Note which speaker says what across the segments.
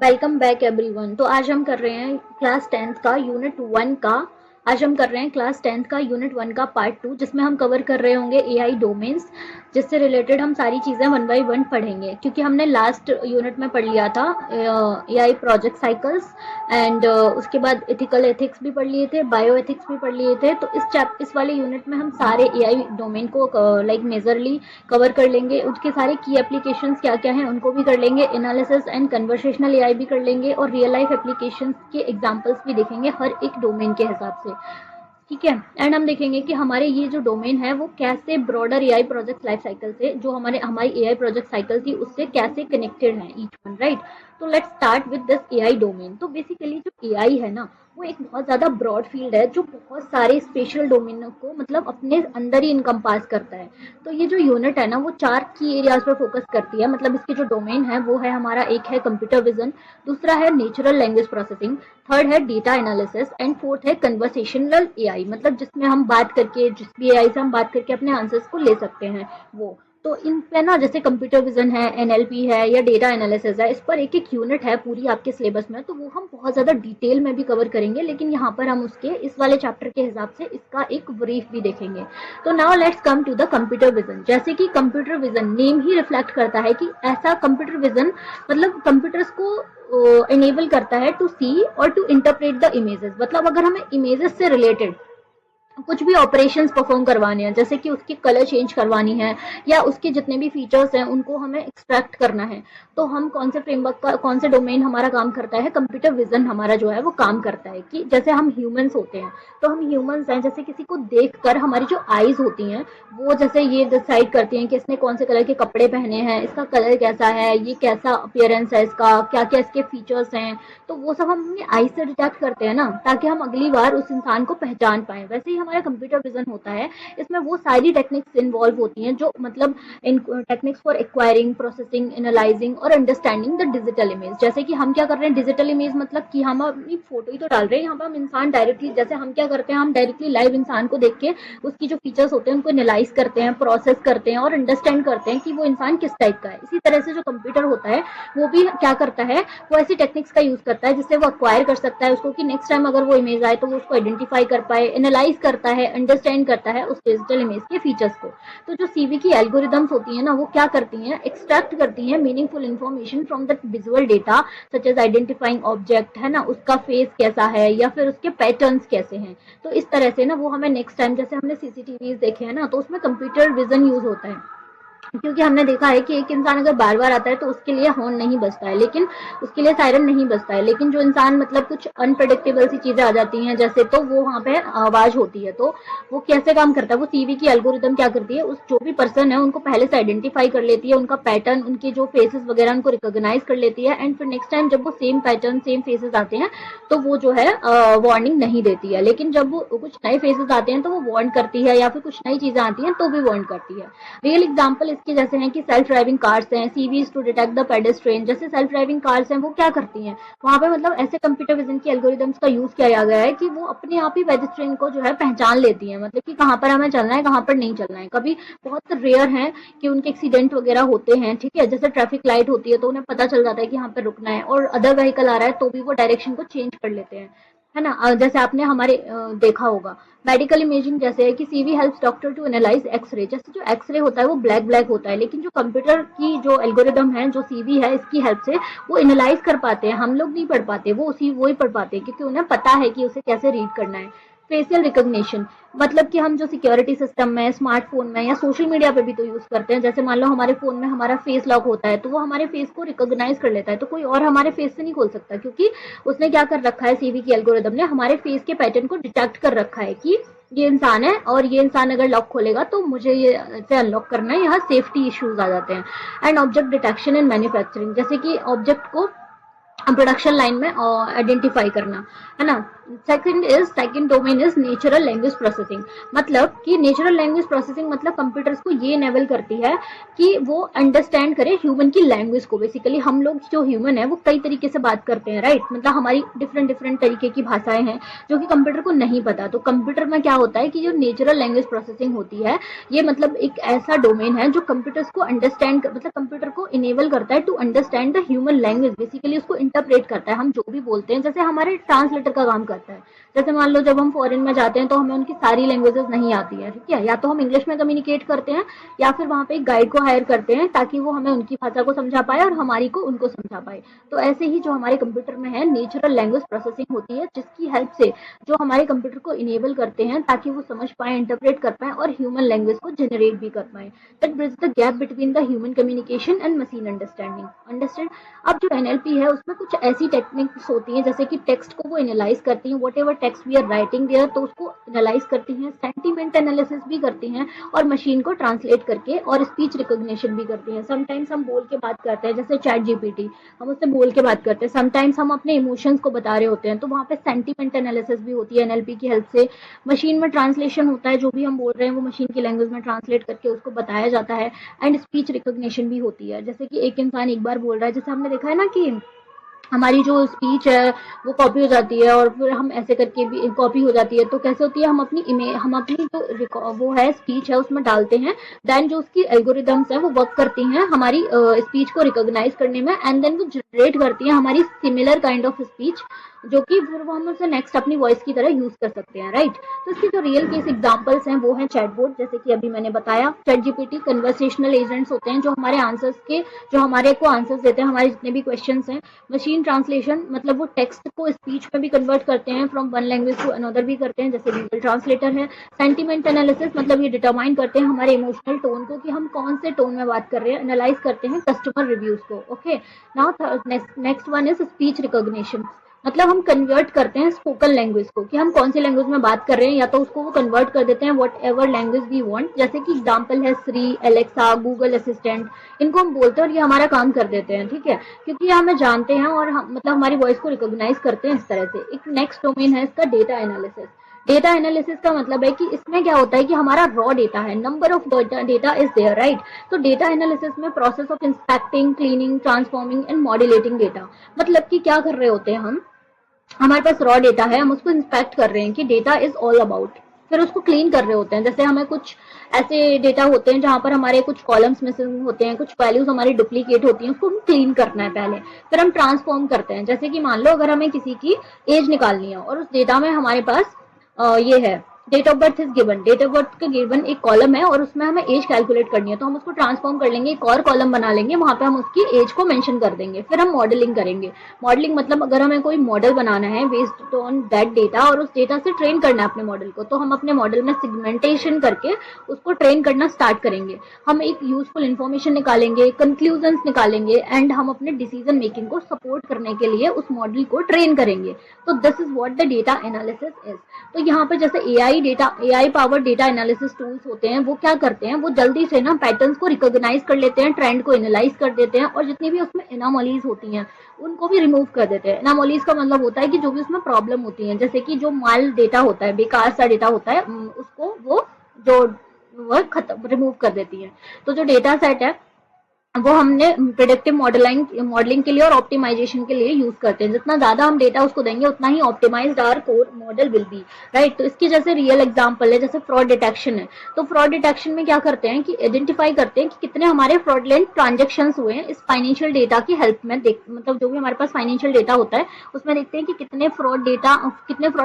Speaker 1: Welcome back everyone. तो आज हम कर रहे हैं क्लास 10th का यूनिट 1 का। आज हम कर रहे हैं क्लास 10th का यूनिट 1 का पार्ट 2, जिसमें हम कवर कर रहे होंगे एआई डोमेन्स, जिससे रिलेटेड हम सारी चीज़ें वन बाय वन पढ़ेंगे, क्योंकि हमने लास्ट यूनिट में पढ़ लिया था एआई प्रोजेक्ट साइकिल्स एंड उसके बाद एथिकल एथिक्स भी पढ़ लिए थे, बायो एथिक्स भी पढ़ लिए थे। तो इस वाले यूनिट में हम सारे एआई डोमेन को लाइक मेजरली कवर कर लेंगे। उसके सारे की एप्लीकेशंस क्या क्या हैं उनको भी कर लेंगे, एनालिसिस एंड कन्वर्सेशनल एआई भी कर लेंगे, और रियल लाइफ एप्लीकेशंस के एग्जांपल्स भी देखेंगे हर एक डोमेन के हिसाब से। ठीक है। एंड हम देखेंगे कि हमारे ये जो डोमेन है वो कैसे broader AI project life cycle से, जो हमारी एआई प्रोजेक्ट साइकिल थी, उससे कैसे कनेक्टेड है ईच वन, राइट। तो let's start with this AI domain. तो बेसिकली जो एआई है ना, वो एक बहुत ज़्यादा ब्रॉड फील्ड है जो बहुत सारे स्पेशल डोमेन को मतलब अपने अंदर ही इनकम्पास करता है। तो ये जो यूनिट है ना, वो 4 की एरियाज पर फोकस करती है। मतलब इसकी जो डोमेन है वो है हमारा, एक है कंप्यूटर विजन, दूसरा है नेचुरल लैंग्वेज प्रोसेसिंग, थर्ड है डेटा एनालिसिस एंड फोर्थ है कन्वर्सेशनल एआई, मतलब जिसमें हम बात करके, जिस भी एआई से हम बात करके अपने आंसर्स को ले सकते हैं वो। तो इन पे ना, जैसे कंप्यूटर विजन है, एनएलपी है या डेटा एनालिसिस है, इस पर एक एक यूनिट है पूरी आपके सिलेबस में, तो वो हम बहुत ज़्यादा डिटेल में भी कवर करेंगे, लेकिन यहाँ पर हम उसके इस वाले चैप्टर के हिसाब से इसका एक ब्रीफ भी देखेंगे। तो now let's come to the computer vision. जैसे कि कंप्यूटर विजन नेम ही रिफ्लेक्ट करता है कि ऐसा कंप्यूटर विजन मतलब कंप्यूटर्स को इनेबल करता है टू सी और टू इंटरप्रेट द इमेजेस। मतलब अगर हमें इमेजेस से रिलेटेड कुछ भी ऑपरेशंस परफॉर्म करवाने हैं, जैसे कि उसकी कलर चेंज करवानी है या उसके जितने भी फीचर्स हैं उनको हमें एक्सट्रैक्ट करना है, तो हम कौन से फ्रेमवर्क का, कौन से डोमेन हमारा काम करता है, कंप्यूटर विजन हमारा जो है वो काम करता है। कि जैसे हम ह्यूमंस होते हैं, तो हम ह्यूमंस हैं, जैसे किसी को देखकर हमारी जो आईज होती हैं वो जैसे ये डिसाइड करती हैं कि इसने कौन से कलर के कपड़े पहने हैं, इसका कलर कैसा है, ये कैसा अपीयरेंस है, इसका क्या क्या इसके फीचर्स हैं, तो वो सब हम अपनी आई से डिटेक्ट करते हैं ना, ताकि हम अगली बार उस इंसान को पहचान पाए। वैसे ही हमारा कंप्यूटर विजन होता है, इसमें वो सारी टेक्निक्स इन्वॉल्व होती हैं जो मतलब इन techniques for acquiring, processing, analyzing और अंडरस्टैंडिंग द डिजिटल इमेज। जैसे कि हम क्या कर रहे हैं, डिजिटल इमेज मतलब कि हम अपनी फोटो ही तो डाल रहे हैं, यहाँ पर हम इंसान डायरेक्टली, जैसे हम क्या करते हैं, हम डायरेक्टली लाइव इंसान को देख के उसकी जो फीचर्स होते हैं उनको एनालाइज करते हैं, प्रोसेस करते हैं और अंडरस्टैंड करते हैं कि वो इंसान किस टाइप का है। इसी तरह से जो कंप्यूटर होता है वो भी क्या करता है, वो ऐसी टेक्निक्स का यूज करता है जिससे वो अक्वायर कर सकता है उसको, कि नेक्स्ट टाइम अगर वो इमेज आए तो वो उसको आइडेंटिफाई कर पाए, एनालाइज करता है, अंडरस्टैंड करता है उस डिजिटल इमेज के फीचर्स को। तो जो सीवी की एल्गोरिदम्स होती है ना, वो क्या करती हैं, एक्सट्रैक्ट करती हैं meaningful information from the visual data, such as identifying object, है ना, उसका फेस कैसा है या फिर उसके पैटर्न्स कैसे हैं। तो इस तरह से ना वो हमें नेक्स्ट टाइम, जैसे हमने सीसीटीवी देखे हैं ना, तो उसमें कंप्यूटर विजन यूज होता है, क्योंकि हमने देखा है कि एक इंसान अगर बार बार आता है तो उसके लिए हॉर्न नहीं बजता है, लेकिन उसके लिए सायरन नहीं बजता है, लेकिन जो इंसान मतलब कुछ अनप्रडिक्टेबल सी चीजें आ जाती हैं जैसे, तो वो वहाँ पे आवाज होती है। तो वो कैसे काम करता है, वो सीवी की एल्गोरिदम क्या करती है, उस जो भी पर्सन है उनको पहले से आइडेंटिफाई कर लेती है, उनका पैटर्न, उनके जो फेसेस वगैरह उनको रिकॉग्नाइज कर लेती है, एंड फिर नेक्स्ट टाइम जब वो सेम पैटर्न, सेम फेसेस आते हैं तो वो जो है वार्निंग नहीं देती है, लेकिन जब वो कुछ नए फेसेस आते हैं तो वो वार्न करती है, या फिर कुछ नई चीजें आती हैं तो भी वार्न करती है। रियल एग्जांपल इसके जैसे हैं कि सेल्फ ड्राइविंग कार्स हैं, CVs to detect the pedestrian. जैसे सेल्फ ड्राइविंग कार्स हैं, वो क्या करती हैं, वहां पे मतलब ऐसे कंप्यूटर विजन की एल्गोरिदम्स का यूज किया गया है कि वो अपने आप ही पेडेस्ट्रियन को जो है पहचान लेती हैं, मतलब कि कहाँ पर हमें चलना है, कहाँ पर नहीं चलना है। कभी बहुत रेयर है कि उनके एक्सीडेंट वगैरह होते हैं, ठीक है, जैसे ट्रैफिक लाइट होती है तो उन्हें पता चल जाता है कि यहाँ पर रुकना है, और अदर व्हीकल आ रहा है तो भी वो डायरेक्शन को चेंज कर लेते हैं, है ना। जैसे आपने हमारे देखा होगा मेडिकल इमेजिंग, जैसे है कि CV helps doctor to analyse X ray. जैसे जो एक्सरे होता है वो ब्लैक ब्लैक होता है, लेकिन जो कंप्यूटर की जो एल्गोरिदम है, जो सीवी है, इसकी हेल्प से वो एनालाइज कर पाते हैं, हम लोग नहीं पढ़ पाते, वो ही पढ़ पाते हैं, क्योंकि उन्हें पता है कि उसे कैसे रीड करना है। फेशियल रिकॉग्निशन, मतलब कि हम जो सिक्योरिटी सिस्टम में, स्मार्टफोन में या सोशल मीडिया पे भी तो यूज करते हैं, जैसे मान लो हमारे फोन में हमारा फेस लॉक होता है तो वो हमारे फेस को रिकॉग्नाइज कर लेता है, तो कोई और हमारे फेस से नहीं खोल सकता, क्योंकि उसने क्या कर रखा है, सीवी की एल्गोरिदम ने हमारे फेस के पैटर्न को डिटेक्ट कर रखा है कि ये इंसान है, और ये इंसान अगर लॉक खोलेगा तो मुझे ये से अनलॉक करना है, यहाँ सेफ्टी इश्यूज आ जाते हैं। And object detection and manufacturing, जैसे कि ऑब्जेक्ट को प्रोडक्शन लाइन में आइडेंटिफाई करना, है ना। Second domain is natural language processing. मतलब कि नेचुरल लैंग्वेज प्रोसेसिंग मतलब कंप्यूटर्स को ये इनेबल करती है कि वो अंडरस्टैंड करे ह्यूमन की लैंग्वेज को। बेसिकली हम लोग जो ह्यूमन है वो कई तरीके से बात करते हैं, राइट। मतलब हमारी डिफरेंट डिफरेंट तरीके की भाषाएं हैं जो कि कंप्यूटर को नहीं पता। तो कंप्यूटर में क्या होता है कि जो नेचुरल लैंग्वेज प्रोसेसिंग होती है, ये मतलब एक ऐसा डोमेन है जो कंप्यूटर्स को अंडरस्टैंड, मतलब कंप्यूटर को इनेबल करता है to understand the human language. Basically उसको इंटरप्रेट करता है, हम जो भी बोलते हैं, जैसे हमारे ट्रांसलेटर का काम करता है। जैसे मान लो जब हम फॉरेन में जाते हैं तो हमें उनकी सारी लैंग्वेजेस नहीं आती है, ठीक है, या तो हम इंग्लिश में कम्युनिकेट करते हैं या फिर वहाँ पे एक गाइड को हायर करते हैं ताकि वो हमें उनकी भाषा को समझा पाए और हमारी को उनको समझा पाए। तो ऐसे ही जो हमारे कंप्यूटर में है नेचुरल लैंग्वेज प्रोसेसिंग होती है, जिसकी हेल्प से जो हमारे कंप्यूटर को इनेबल करते हैं ताकि वो समझ पाए, इंटरप्रेट कर पाए और ह्यूमन लैंग्वेज को जनरेट भी कर पाए। That bridge the gap between the human communication and machine understanding. Understand. अब जो एनएलपी है उसमें कुछ ऐसी टेक्निक्स होती हैं जैसे कि टेक्स्ट को वो एनालाइज करती हैं, whatever text we are writing there, तो उसको एनालाइज करती हैं, सेंटीमेंट एनालिसिस भी करती हैं और मशीन को ट्रांसलेट करके और स्पीच रिकॉग्निशन भी करती हैं। समटाइम्स हम बोल के बात करते हैं, जैसे चैट जीपीटी, हम उससे बोल के बात करते हैं। समटाइम्स हम अपने इमोशंस को बता रहे होते हैं तो वहाँ पे सेंटीमेंट एनालिसिस भी होती है एनएलपी की हेल्प से। मशीन में ट्रांसलेशन होता है, जो भी हम बोल रहे हैं वो मशीन की लैंग्वेज में ट्रांसलेट करके उसको बताया जाता है। एंड स्पीच रिकॉग्निशन भी होती है, जैसे कि एक इंसान एक बार बोल रहा है, जैसे हमने देखा है ना कि हमारी जो स्पीच है वो कॉपी हो जाती है और फिर हम ऐसे करके भी कॉपी हो जाती है। तो कैसे होती है, हम अपनी जो वो है स्पीच है उसमें डालते हैं, देन जो उसकी एल्गोरिदम्स है वो वर्क करती हैं हमारी स्पीच को रिकॉग्नाइज करने में, एंड देन वो जनरेट करती है हमारी सिमिलर काइंड ऑफ स्पीच, जो कि फिर वो हम उसे नेक्स्ट अपनी वॉइस की तरह यूज कर सकते हैं, राइट। तो इसकी जो रियल केस एग्जांपल्स हैं वो हैं चैटबॉट, जैसे कि अभी मैंने बताया। चैट जीपीटी कन्वर्सेशनल एजेंट्स होते हैं जो हमारे आंसर्स के, जो हमारे को आंसर्स देते हैं हमारे जितने भी क्वेश्चंस हैं। मशीन ट्रांसलेशन मतलब वो टेक्स्ट को स्पीच में भी कन्वर्ट करते हैं, from one language to another भी करते हैं, जैसे गूगल ट्रांसलेटर है। सेंटीमेंट एनालिसिस मतलब ये डिटरमाइन करते हैं हमारे इमोशनल टोन को, कि हम कौन से टोन में बात कर रहे हैं, एनालाइज करते हैं कस्टमर रिव्यूज को। Okay, now next one is speech recognition. मतलब हम कन्वर्ट करते हैं स्पोकन लैंग्वेज को, कि हम कौन सी लैंग्वेज में बात कर रहे हैं, या तो उसको वो कन्वर्ट कर देते हैं whatever language we want. जैसे कि एग्जांपल है श्री, एलेक्सा, गूगल असिस्टेंट, इनको हम बोलते हैं और ये हमारा काम कर देते हैं, ठीक है, क्योंकि ये हमें जानते हैं और हम मतलब हमारी वॉइस को रिकॉग्नाइज करते हैं इस तरह से। एक नेक्स्ट डोमेन है इसका डेटा एनालिसिस। डेटा एनालिसिस का मतलब है कि इसमें क्या होता है कि हमारा रॉ डेटा है, number of data is there, right. तो डेटा एनालिसिस में process of inspecting, cleaning, transforming and modulating data. मतलब कि क्या कर रहे होते हैं हम, हमारे पास रॉ डेटा है, हम उसको इंस्पेक्ट कर रहे हैं कि डेटा इज ऑल अबाउट, फिर उसको क्लीन कर रहे होते हैं। जैसे हमें कुछ ऐसे डेटा होते हैं जहां पर हमारे कुछ कॉलम्स मिसिंग होते हैं, कुछ वैल्यूज हमारी डुप्लीकेट होती हैं, उसको हम क्लीन करना है पहले, फिर हम ट्रांसफॉर्म करते हैं। जैसे कि मान लो अगर हमें किसी की एज निकालनी है और उस डेटा में हमारे पास ये है date of birth is given, date of birth का गिवन एक कॉलम है और उसमें हमें एज कैलकुलेट करनी है, तो हम उसको ट्रांसफॉर्म कर लेंगे, एक और कॉलम बना लेंगे, वहां पे हम उसकी एज को मेंशन कर देंगे, फिर हम मॉडलिंग करेंगे। मॉडलिंग मतलब अगर हमें कोई मॉडल बनाना है बेस्ड ऑन दैट डेटा और उस डेटा से ट्रेन करना है अपने मॉडल को, तो हम अपने मॉडल में सेगमेंटेशन करके उसको ट्रेन करना स्टार्ट करेंगे। हम एक यूजफुल इन्फॉर्मेशन निकालेंगे, कंक्लूजन निकालेंगे, एंड हम अपने डिसीजन मेकिंग को सपोर्ट करने के लिए उस मॉडल को ट्रेन करेंगे। तो this is what the data analysis is. तो यहाँ पे जैसे AI power data analysis tools होते हैं, वो क्या करते हैं, वो जल्दी से ना पैटर्न्स को रिकॉग्नाइज कर लेते हैं, ट्रेंड को एनालाइज कर देते हैं और जितनी भी उसमें एनामोलीज होती हैं उनको भी रिमूव कर देते हैं। एनामोलीज का मतलब होता है कि जो भी उसमें प्रॉब्लम होती है, जैसे कि जो माल डेटा होता है, बेकार सा डेटा होता है, उसको वो जो वो खत्म रिमूव कर देती है। तो जो डेटा सेट है वो हमने प्रेडिक्टिव मॉडलिंग के लिए और ऑप्टिमाइजेशन के लिए यूज करते हैं। जितना ज्यादा हम डेटा उसको देंगे उतना ही optimized our core model will be, right. तो इसके जैसे रियल एग्जांपल है, जैसे फ्रॉड डिटेक्शन है। तो फ्रॉड डिटेक्शन में क्या करते हैं कि आइडेंटिफाई करते हैं कि कितने हमारे फ्रॉडलेंट ट्रांजेक्शन हुए हैं, इस फाइनेंशियल डेटा की हेल्प में देख, मतलब जो भी हमारे पास फाइनेंशियल डेटा होता है उसमें देखते हैं कि कितने फ्रॉड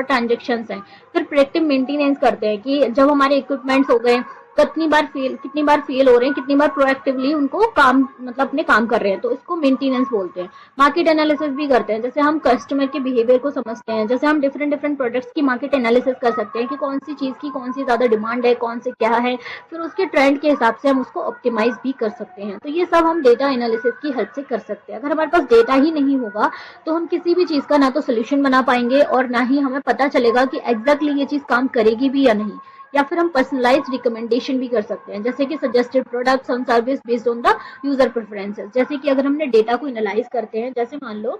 Speaker 1: ट्रांजेक्शन हैं। फिर प्रेडिक्टिव मेंटेनेंस करते हैं कि जब हमारे इक्विपमेंट्स हो गए कितनी बार फेल हो रहे हैं, कितनी बार प्रोएक्टिवली उनको काम मतलब अपने काम कर रहे हैं, तो इसको मेंटेनेंस बोलते हैं। मार्केट एनालिसिस भी करते हैं, जैसे हम कस्टमर के बिहेवियर को समझते हैं, जैसे हम डिफरेंट डिफरेंट प्रोडक्ट्स की मार्केट एनालिसिस कर सकते हैं कि कौन सी चीज की कौन सी ज्यादा डिमांड है, कौन से क्या है, फिर उसके ट्रेंड के हिसाब से हम उसको ऑप्टिमाइज भी कर सकते हैं। तो ये सब हम डेटा एनालिसिस की हेल्प से कर सकते हैं। अगर हमारे पास डेटा ही नहीं होगा तो हम किसी भी चीज का ना तो सोल्यूशन बना पाएंगे और ना ही हमें पता चलेगा कि एग्जैक्टली ये चीज काम करेगी भी या नहीं। या फिर हम पर्सनलाइज्ड रिकमेंडेशन भी कर सकते हैं, जैसे कि suggested products and service based on the user preferences. जैसे कि अगर हमने डेटा को एनालाइज करते हैं, जैसे मान लो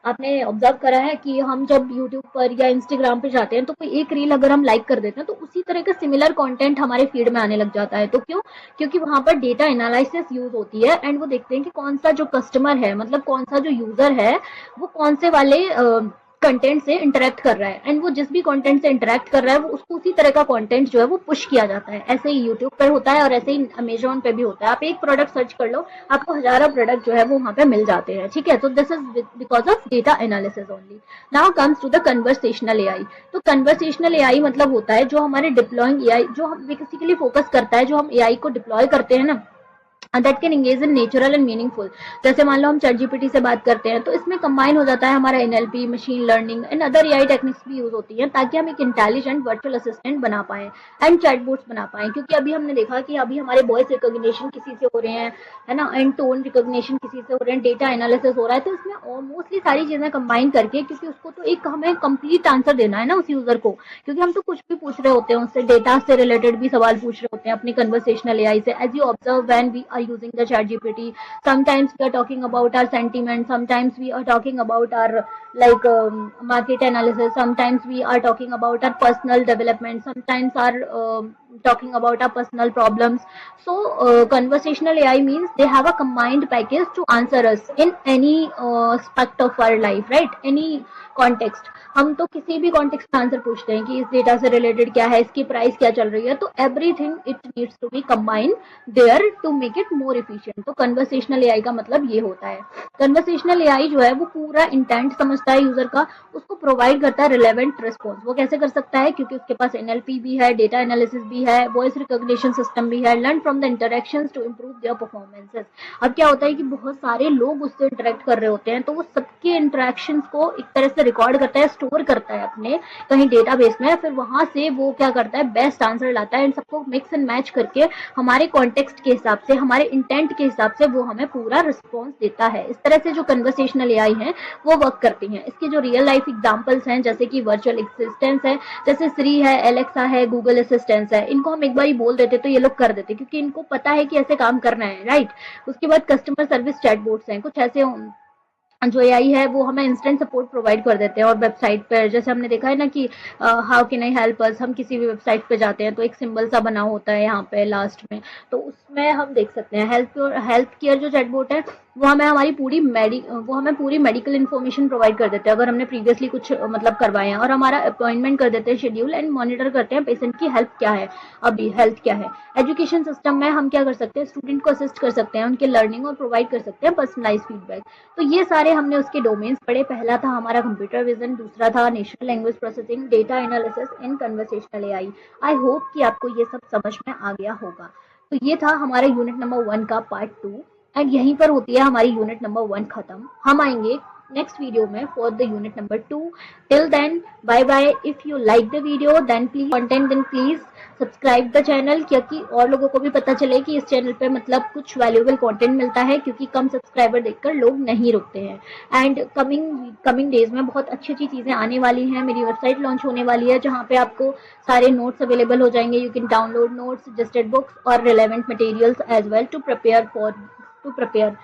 Speaker 1: आपने ऑब्जर्व करा है कि हम जब यूट्यूब पर या इंस्टाग्राम पे जाते हैं तो कोई एक रील अगर हम लाइक कर देते हैं तो उसी तरह का सिमिलर कंटेंट हमारे फीड में आने लग जाता है। तो क्यों? क्योंकि वहां पर डेटा एनालिसिस यूज होती है एंड वो देखते हैं कि कौन सा जो कस्टमर है, मतलब कौन सा जो यूजर है, वो कौन से वाले कंटेंट से इंटरेक्ट कर रहा है, एंड वो जिस भी कंटेंट से इंटरेक्ट कर रहा है वो उसको उसी तरह का कंटेंट जो है वो पुश किया जाता है। ऐसे ही यूट्यूब पर होता है और ऐसे ही अमेजोन पे भी होता है। आप एक प्रोडक्ट सर्च कर लो, आपको हजारों प्रोडक्ट जो है वो वहां पे मिल जाते हैं। ठीक है, तो this is because of data analysis only. Now comes to the conversational AI. तो कन्वर्सेशनल एआई मतलब होता है जो हमारे डिप्लॉइंग एआई, जो हम बेसिकली फोकस करता है, जो हम एआई को डिप्लॉय करते हैं ना, that can engage in natural and meaningful. जैसे मान लो हम चैट जीपीटी से बात करते हैं तो इसमें कंबाइन हो जाता है हमारा NLP, machine learning and other AI techniques भी यूज होती हैं ताकि हम एक इंटेलिजेंट वर्चुअल असिस्टेंट बना पाए एंड चैटबॉट्स बना पाए। क्योंकि अभी हमने देखा कि अभी हमारे वॉइस रिकॉग्निशन किसी से हो रहे हैं, है ना, एंड टोन रिकॉग्निशन किसी से हो रहे हैं, डेटा एनालिसिस हो रहा है, तो इसमें मोस्टली सारी चीजें कंबाइन करके, क्योंकि उसको तो एक हमें कंप्लीट आंसर देना है ना उस यूजर को, क्योंकि हम तो कुछ भी पूछ रहे होते हैं उससे, डेटा से रिलेटेड भी सवाल पूछ रहे होते हैं अपनी कन्वर्सेशनल एआई से। As you observe when we are using the ChatGPT, sometimes we are talking about our sentiment, sometimes we are talking about our like market analysis, sometimes we are talking about our personal development, sometimes are talking about our personal problems. So conversational AI means they have a combined package to answer us in any aspect of our life, right? Any context. हम तो किसी भी context में answer पूछते हैं कि इस data से रिलेटेड क्या है, इसकी प्राइस क्या चल रही है, तो everything it needs to be combined there to make it more efficient. तो कन्वर्सेशनल एआई का मतलब ये होता है। कन्वर्सेशनल एआई जो है वो पूरा इंटेंट समझता है यूजर का, उसको प्रोवाइड करता है रिलेवेंट रिस्पॉन्स। वो कैसे कर सकता है? क्योंकि उसके पास एनएलपी भी है, डेटा एनालिसिस भी है, वॉइस रिकॉग्निशन सिस्टम भी है, learn from the interactions to improve their performances. अब क्या होता है कि बहुत सारे लोग उससे इंटरेक्ट कर रहे होते हैं, तो वो सबके इंटरेक्शंस को एक तरह से रिकॉर्ड करता है, स्टोर करता है अपने कहीं डेटाबेस में, फिर वहां से वो क्या करता है, बेस्ट आंसर लाता है, इन सबको मिक्स एंड मैच करके हमारे कॉन्टेक्स्ट के हिसाब से, हमारे इंटेंट के हिसाब से वो हमें पूरा रिस्पॉन्स देता है। इस तरह से जो कन्वर्सेशनल एआई है वो वर्क करती हैं। इसके जो रियल लाइफ एग्जांपल्स हैं जैसे कि वर्चुअल असिस्टेंट्स है, जैसे श्री है, एलेक्सा है, गूगल असिस्टेंट्स है, इनको हम एक बार ही बोल देते तो ये लोग कर देते क्योंकि इनको पता है कि ऐसे काम करना है, राइट। उसके बाद कस्टमर सर्विस चैटबॉट्स हैं, कुछ ऐसे जो एआई है वो हमें इंस्टेंट सपोर्ट प्रोवाइड कर देते हैं। और वेबसाइट पर जैसे हमने देखा है ना कि how can I help us, हम किसी भी वेबसाइट पे जाते हैं तो एक सिंबल सा बना होता है यहाँ पे लास्ट में, तो उसमें हम देख सकते हैं हेल्थ केयर जो चैटबॉट है वो हमें पूरी मेडिकल इन्फॉर्मेशन प्रोवाइड कर देते हैं अगर हमने प्रीवियसली कुछ मतलब करवाए हैं, और हमारा अपॉइंटमेंट कर देते हैं शेड्यूल, एंड मॉनिटर करते हैं पेशेंट की हेल्थ क्या है, अभी हेल्थ क्या है। एजुकेशन सिस्टम में हम क्या कर सकते हैं, स्टूडेंट को असिस्ट कर सकते हैं उनके लर्निंग और प्रोवाइड कर सकते हैं पर्सनलाइज फीडबैक। तो ये सारे हमने उसके डोमेन्स पढ़े। पहला था हमारा कंप्यूटर विजन, दूसरा था natural language processing, data analysis in conversational AI. I hope कि आपको ये सब समझ में आ गया होगा। तो ये था हमारे यूनिट नंबर 1 का पार्ट 2, एंड यहीं पर होती है हमारी यूनिट नंबर 1 खत्म। हम आएंगे नेक्स्ट वीडियो में for the unit number 2। Till then bye bye. If you like the video then please subscribe the channel, क्योंकि और लोगों को भी पता चले कि इस चैनल पे मतलब कुछ वैल्यूएबल कंटेंट मिलता है, क्योंकि कम सब्सक्राइबर देखकर लोग नहीं रुकते हैं। एंड कमिंग डेज में बहुत अच्छी अच्छी चीजें आने वाली हैं। मेरी वेबसाइट लॉन्च होने वाली है जहाँ पे आपको सारे नोट्स अवेलेबल हो जाएंगे। You can download notes, suggested books और relevant materials as well to prepare